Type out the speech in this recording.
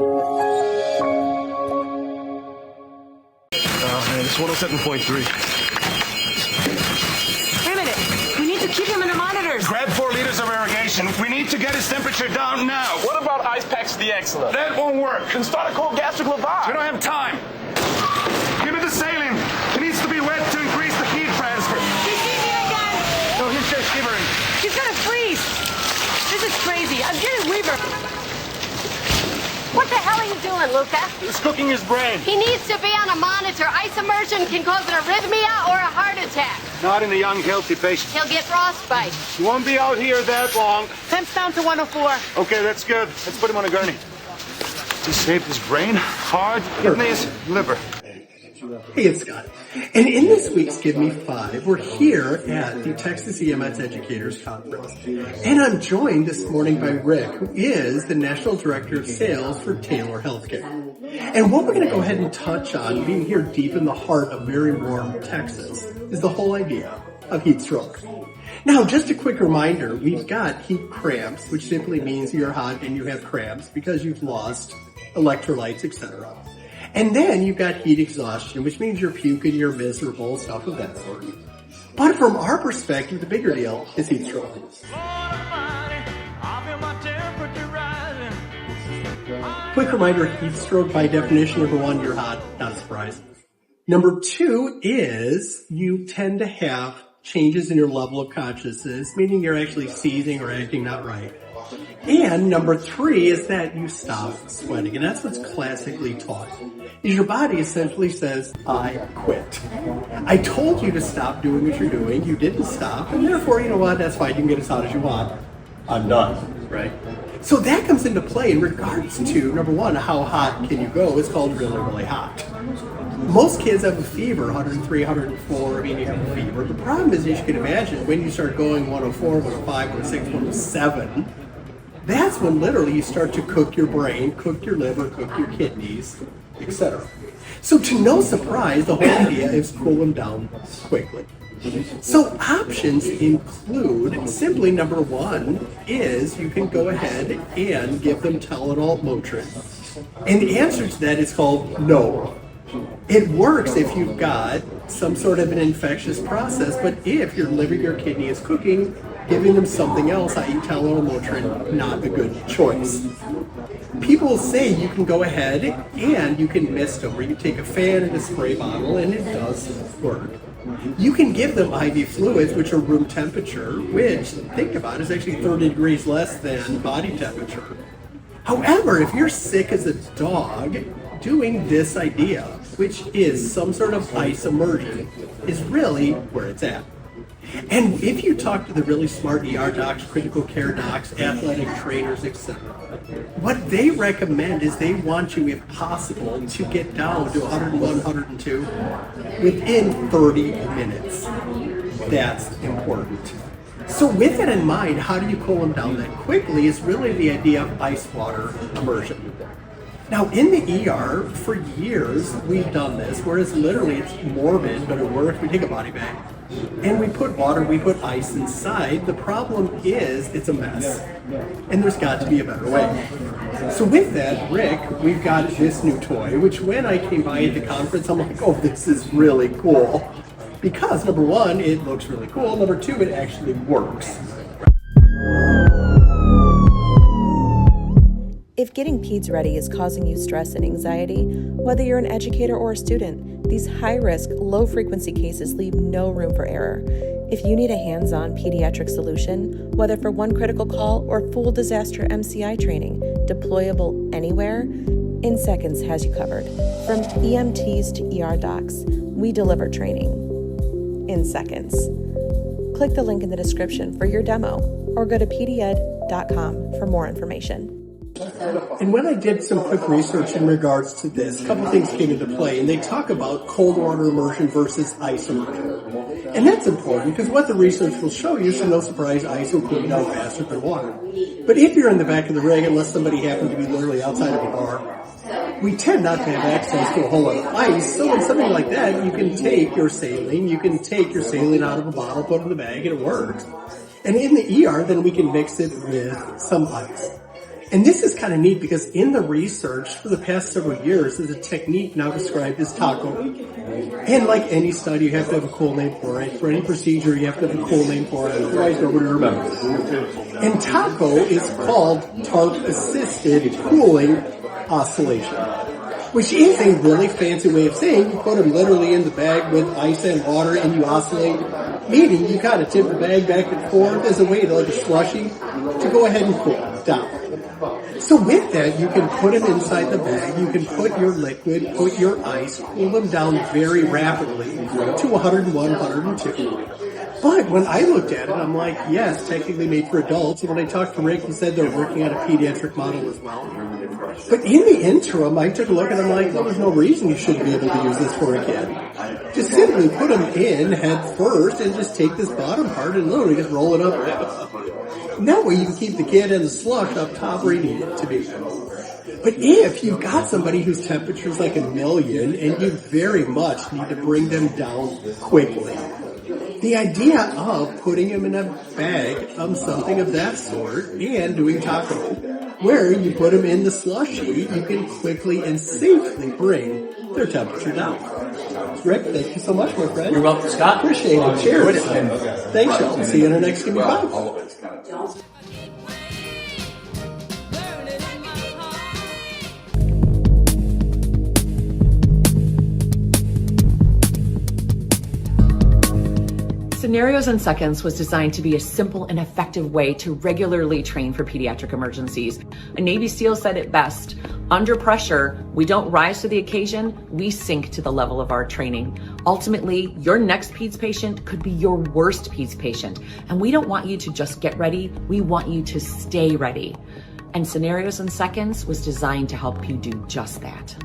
Man, it's 107.3. Wait a minute. We need to keep him in the monitors. Grab 4 liters of irrigation. We need to get his temperature down now. What about ice packs the excellent? That won't work. Then start a cold gastric lavage. We don't have time. Give me the saline. It needs to be wet to increase the heat transfer. He's heaving again. No, he's just shivering. He's gonna freeze. This is crazy. I'm getting Weaver. What the hell are you doing, Luca? He's cooking his brain. He needs to be on a monitor. Ice immersion can cause an arrhythmia or a heart attack. Not in a young, healthy patient. He'll get frostbite. He won't be out here that long. Temps down to 104. Okay, that's good. Let's put him on a gurney. He saved his brain, heart, kidneys, liver. Hey, it's Scott. And in this week's Give Me 5, we're here at the Texas EMS Educators Conference. And I'm joined this morning by Rick, who is the National Director of Sales for Taylor Healthcare. And what we're going to go ahead and touch on, being here deep in the heart of very warm Texas, is the whole idea of heat stroke. Now, just a quick reminder, we've got heat cramps, which simply means you're hot and you have cramps because you've lost electrolytes, etc. And then you've got heat exhaustion, which means you're puking, you're miserable, stuff of that sort. But from our perspective, the bigger deal is heat stroke. Quick reminder, heat stroke by definition, number one, you're hot, not a surprise. Number two is you tend to have changes in your level of consciousness, meaning you're actually seizing or acting not right. And number three is that you stop sweating, and that's what's classically taught. Is your body essentially says, I quit. I told you to stop doing what you're doing, you didn't stop, and therefore, you know what, that's fine, you can get as hot as you want. I'm done, right? So that comes into play in regards to, number one, how hot can you go? It's called really, really hot. Most kids have a fever, 103, 104, I mean, you have a fever. The problem is, as you can imagine, when you start going 104, 105, 106, 107, that's when literally you start to cook your brain, cook your liver, cook your kidneys, etc. So to no surprise, the whole idea is cool them down quickly. So options include, simply number one is you can go ahead and give them Tylenol, Motrin. And the answer to that is called no. It works if you've got some sort of an infectious process, but if your liver, your kidney is cooking, giving them something else, i.e. Tylenol, Motrin, not a good choice. People say you can go ahead and you can mist them, or you take a fan and a spray bottle, and it does work. You can give them IV fluids, which are room temperature, which, think about it, is actually 30 degrees less than body temperature. However, if you're sick as a dog, doing this idea, which is some sort of ice immersion, is really where it's at. And if you talk to the really smart ER docs, critical care docs, athletic trainers, etc., what they recommend is they want you, if possible, to get down to 101, 102 within 30 minutes. That's important. So with that in mind, how do you cool them down that quickly is really the idea of ice water immersion. Now, in the ER, for years, we've done this, whereas literally it's morbid, but it works. We take a body bag, and we put water, we put ice inside. The problem is it's a mess, and there's got to be a better way. So with that, Rick, we've got this new toy, which when I came by at the conference, I'm like, oh, this is really cool. Because, number one, it looks really cool. Number two, it actually works. If getting peds ready is causing you stress and anxiety, whether you're an educator or a student, these high-risk, low-frequency cases leave no room for error. If you need a hands-on pediatric solution, whether for one critical call or full disaster MCI training, deployable anywhere, In Seconds has you covered. From EMTs to ER docs, we deliver training in seconds. Click the link in the description for your demo or go to Pedi-Ed.com for more information. And when I did some quick research in regards to this, a couple things came into play, and they talk about cold water immersion versus ice immersion. And that's important because what the research will show you is, no surprise, ice will cool you down faster than water. But if you're in the back of the rig, unless somebody happened to be literally outside of a bar, we tend not to have access to a whole lot of ice. So in something like that, you can take your saline out of a bottle, put it in the bag, and it works. And in the ER, then we can mix it with some ice. And this is kind of neat because in the research for the past several years, there's a technique now described as taco. And like any study, you have to have a cool name for it. For any procedure, you have to have a cool name for it. Otherwise, nobody remembers. And taco is called TARP-assisted cooling oscillation, which is a really fancy way of saying you put them literally in the bag with ice and water and you oscillate, meaning you kind of tip the bag back and forth as a way to, like a slushie, to go ahead and cool it down. So with that, you can put them inside the bag, you can put your liquid, put your ice, cool them down very rapidly to 101, 102. But when I looked at it, I'm like, yes, technically made for adults. And when I talked to Rick, he said they're working on a pediatric model as well. But in the interim, I took a look and I'm like, well, there's no reason you shouldn't be able to use this for a kid. Just simply put them in head first and just take this bottom part and literally just roll it up. And that way you can keep the kid and the slush up top where you need it to be. But if you've got somebody whose temperature is like 1,000,000 and you very much need to bring them down quickly, the idea of putting them in a bag of something of that sort and doing taco, where you put them in the slushy, you can quickly and safely bring their temperature down. Rick, thank you so much, my friend. You're welcome, Scott. Appreciate it. Cheers. Thanks, y'all. See you in our next Give Me 5. Scenarios in Seconds was designed to be a simple and effective way to regularly train for pediatric emergencies. A Navy SEAL said it best: under pressure, we don't rise to the occasion, we sink to the level of our training. Ultimately, your next PEDS patient could be your worst PEDS patient, and we don't want you to just get ready, we want you to stay ready. And Scenarios in Seconds was designed to help you do just that.